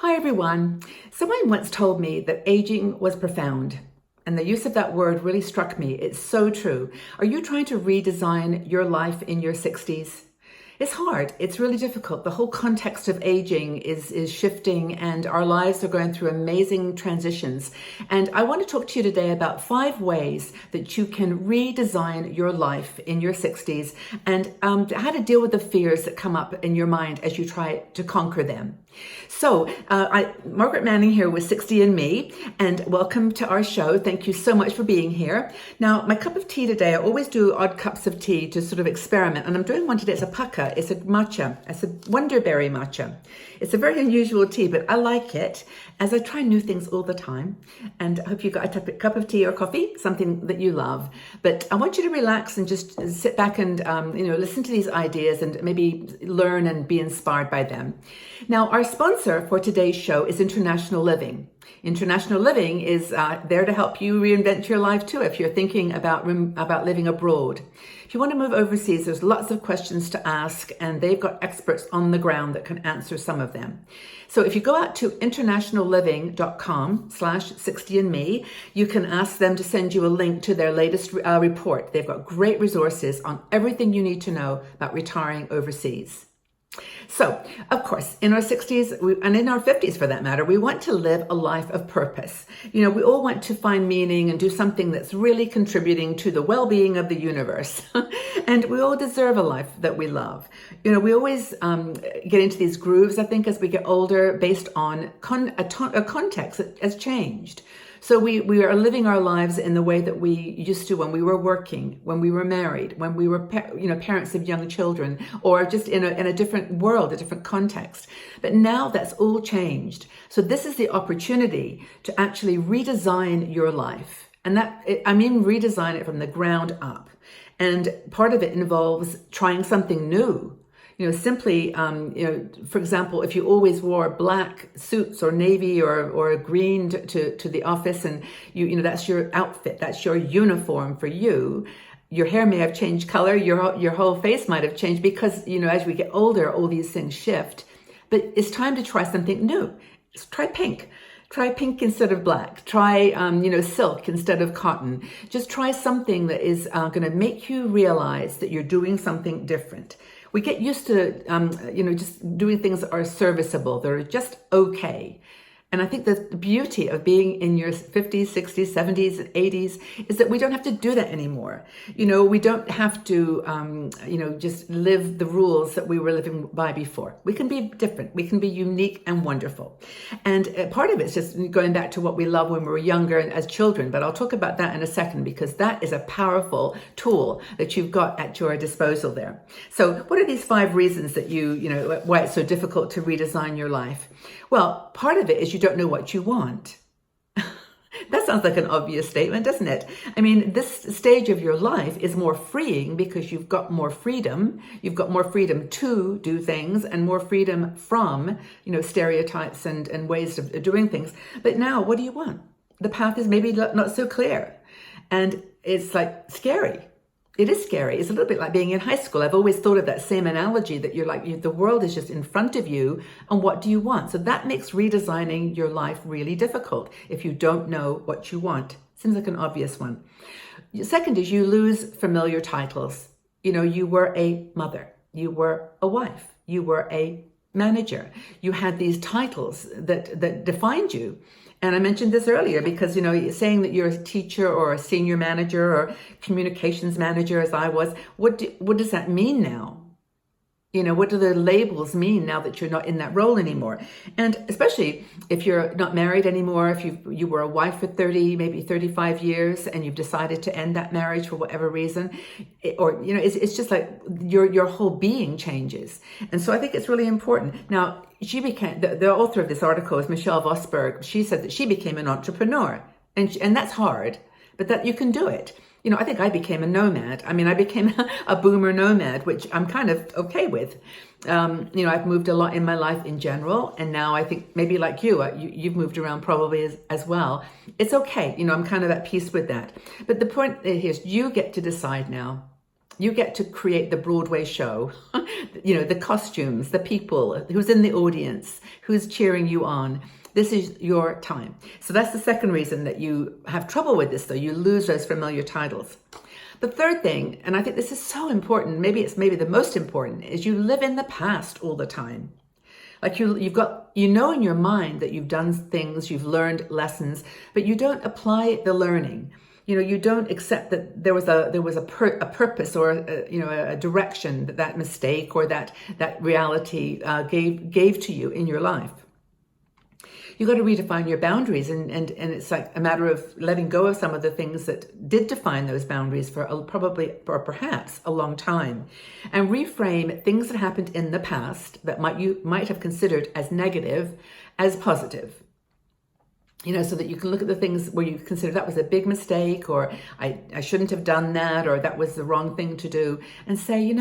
Hi everyone. Someone once told me that aging was profound, and the use of that word really struck me. It's so true. Are you trying to redesign your life in your 60s? It's hard. It's really difficult. The whole context of aging is shifting, and our lives are going through amazing transitions. And I want to talk to you today about 5 ways that you can redesign your life in your 60s and how to deal with the fears that come up in your mind as you try to conquer them. So, Margaret Manning here with 60 and Me, and welcome to our show. Thank you so much for being here. Now, my cup of tea today, I always do odd cups of tea to sort of experiment, and I'm doing one today. It's a pucca, it's a matcha, it's a wonderberry matcha. It's a very unusual tea, but I like it as I try new things all the time, and I hope you got a cup of tea or coffee, something that you love. But I want you to relax and just sit back and listen to these ideas and maybe learn and be inspired by them. Now, our sponsor for today's show is International Living. International Living is there to help you reinvent your life too if you're thinking about living abroad. If you want to move overseas, there's lots of questions to ask, and they've got experts on the ground that can answer some of them. So if you go out to internationalliving.com/60andme, you can ask them to send you a link to their latest report. They've got great resources on everything you need to know about retiring overseas. So, of course, in our 60s and in our 50s for that matter, we want to live a life of purpose. We all want to find meaning and do something that's really contributing to the well-being of the universe. And we all deserve a life that we love. We always get into these grooves, I think, as we get older based on a context that has changed. So we are living our lives in the way that we used to when we were working, when we were married, when we were parents of young children, or just in a different world, a different context. But now that's all changed. So this is the opportunity to actually redesign your life. And I mean redesign it from the ground up. And part of it involves trying something new. Simply, for example, if you always wore black suits or navy or green to the office, and that's your outfit, that's your uniform for you. Your hair may have changed color, your whole face might have changed because, as we get older, all these things shift. But it's time to try something new. Try pink. Try pink instead of black. Try, silk instead of cotton. Just try something that is going to make you realize that you're doing something different. We get used to, just doing things that are serviceable. They're just okay. And I think that the beauty of being in your 50s, 60s, 70s, and 80s is that we don't have to do that anymore. We don't have to, just live the rules that we were living by before. We can be different. We can be unique and wonderful. And part of it's just going back to what we love when we were younger and as children. But I'll talk about that in a second, because that is a powerful tool that you've got at your disposal there. So what are these 5 reasons that why it's so difficult to redesign your life? Well, part of it is you don't know what you want. That sounds like an obvious statement, doesn't it? I mean, this stage of your life is more freeing because you've got more freedom. You've got more freedom to do things and more freedom from, stereotypes and ways of doing things. But now, what do you want? The path is maybe not so clear. And it's like scary. It is scary. It's a little bit like being in high school. I've always thought of that same analogy that the world is just in front of you, and what do you want? So that makes redesigning your life really difficult if you don't know what you want. Seems like an obvious one. Second is you lose familiar titles. You were a mother, you were a wife, you were a manager. You had these titles that defined you. And I mentioned this earlier because, saying that you're a teacher or a senior manager or communications manager, as I was, what does that mean now? What do the labels mean now that you're not in that role anymore? And especially if you're not married anymore, if you were a wife for 30, maybe 35 years, and you've decided to end that marriage for whatever reason, it's just like your whole being changes. And so I think it's really important. Now, she became, the author of this article is Michelle Vosberg. She said that she became an entrepreneur, and that's hard, but that you can do it. I think I became a nomad. I mean, I became a boomer nomad, which I'm kind of okay with. I've moved a lot in my life in general. And now I think maybe like you've moved around probably as well. It's okay. I'm kind of at peace with that. But the point here is you get to decide now You get to create the Broadway show, the costumes, the people, who's in the audience, who's cheering you on. This is your time. So that's the second reason that you have trouble with this, though. You lose those familiar titles. The third thing, and I think this is so important, maybe the most important, is you live in the past all the time. Like you've got, in your mind that you've done things, you've learned lessons, but you don't apply the learning. You don't accept that there was a purpose or a direction that mistake or that reality gave to you in your life. You got to redefine your boundaries, and it's like a matter of letting go of some of the things that did define those boundaries for perhaps a long time, and reframe things that happened in the past that you might have considered as negative as positive. So that you can look at the things where you consider that was a big mistake, or I shouldn't have done that, or that was the wrong thing to do, and say,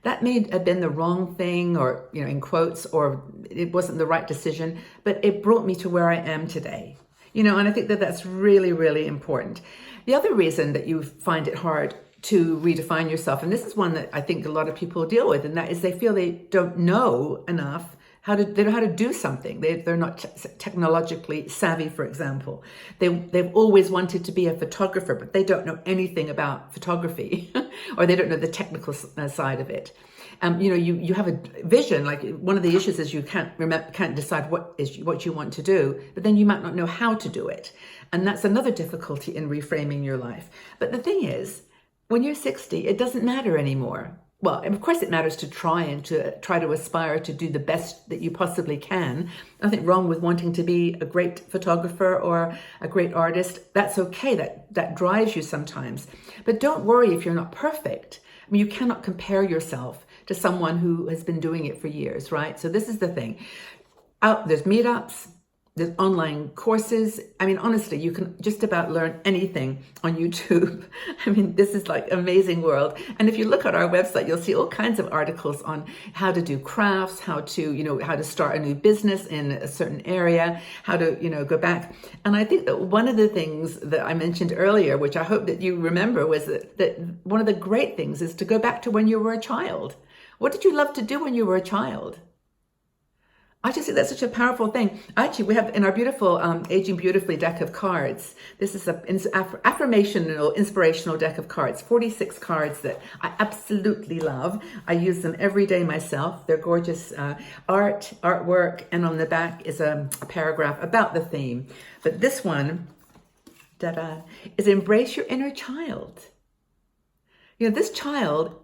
that may have been the wrong thing, or, in quotes, or it wasn't the right decision, but it brought me to where I am today. And I think that that's really, really important. The other reason that you find it hard to redefine yourself, and this is one that I think a lot of people deal with, and that is they feel they don't know enough. They don't know how to do something. They're not technologically savvy, for example. They've always wanted to be a photographer, but they don't know anything about photography, or they don't know the technical side of it. You have a vision. Like, one of the issues is you can't decide what you want to do, but then you might not know how to do it, and that's another difficulty in reframing your life. But the thing is, when you're 60, it doesn't matter anymore. Well, of course it matters to try to aspire to do the best that you possibly can. Nothing wrong with wanting to be a great photographer or a great artist. That's okay. That drives you sometimes. But don't worry if you're not perfect. I mean, you cannot compare yourself to someone who has been doing it for years, right? So this is the thing. There's meetups. There's online courses. I mean, honestly, you can just about learn anything on YouTube. I mean, this is like an amazing world. And if you look at our website, you'll see all kinds of articles on how to do crafts, how to start a new business in a certain area, how to, go back. And I think that one of the things that I mentioned earlier, which I hope that you remember, was that one of the great things is to go back to when you were a child. What did you love to do when you were a child? I just think that's such a powerful thing. Actually, we have in our beautiful Aging Beautifully deck of cards, this is an affirmational, inspirational deck of cards, 46 cards that I absolutely love. I use them every day myself. They're gorgeous artwork, and on the back is a paragraph about the theme. But this one, is embrace your inner child. This child,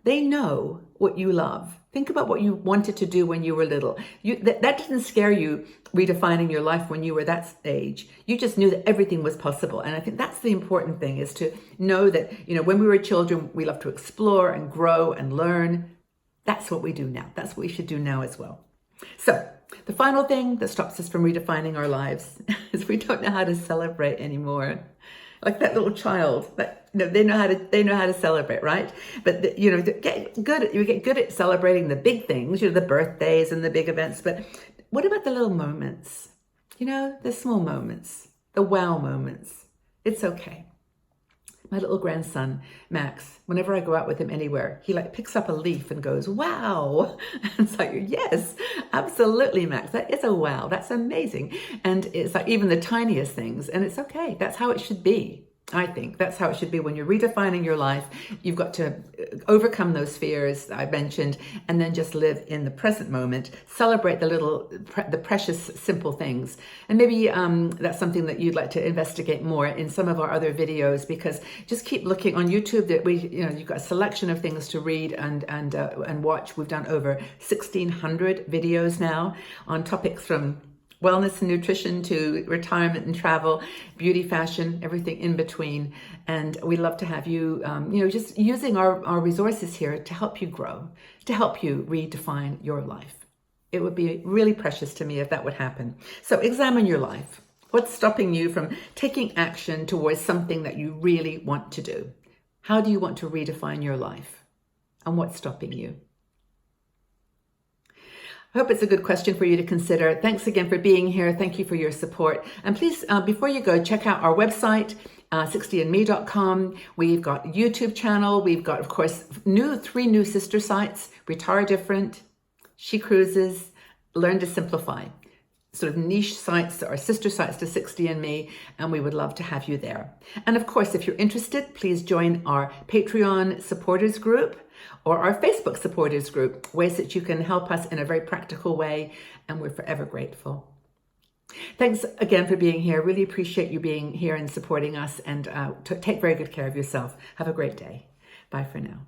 they know what you love. Think about what you wanted to do when you were little. That didn't scare you, redefining your life when you were that age. You just knew that everything was possible. And I think that's the important thing, is to know that, when we were children, we loved to explore and grow and learn. That's what we do now. That's what we should do now as well. So the final thing that stops us from redefining our lives is we don't know how to celebrate anymore. Like that little child, they know how to celebrate, right? But you get good at celebrating the big things, the birthdays and the big events. But what about the little moments? The small moments, the wow moments. It's okay. My little grandson, Max, whenever I go out with him anywhere, he picks up a leaf and goes, wow. And it's like, yes, absolutely, Max. That is a wow. That's amazing. And it's like even the tiniest things. And it's okay. That's how it should be. I think that's how it should be when you're redefining your life. You've got to overcome those fears I mentioned, and then just live in the present moment. Celebrate the precious, simple things. And maybe that's something that you'd like to investigate more in some of our other videos, because just keep looking on YouTube. That you've got a selection of things to read and watch. We've done over 1,600 videos now on topics from wellness and nutrition to retirement and travel, beauty, fashion, everything in between. And we love to have you, just using our resources here to help you grow, to help you redefine your life. It would be really precious to me if that would happen. So examine your life. What's stopping you from taking action towards something that you really want to do? How do you want to redefine your life? And what's stopping you? I hope it's a good question for you to consider. Thanks again for being here. Thank you for your support. And please, before you go, check out our website, 60andme.com. We've got YouTube channel. We've got, of course, three new sister sites: Retire Different, She Cruises, Learn to Simplify. Sort of niche sites that are sister sites to 60andMe, and we would love to have you there. And of course, if you're interested, please join our Patreon supporters group or our Facebook supporters group, ways that you can help us in a very practical way, and we're forever grateful. Thanks again for being here. Really appreciate you being here and supporting us, and take very good care of yourself. Have a great day. Bye for now.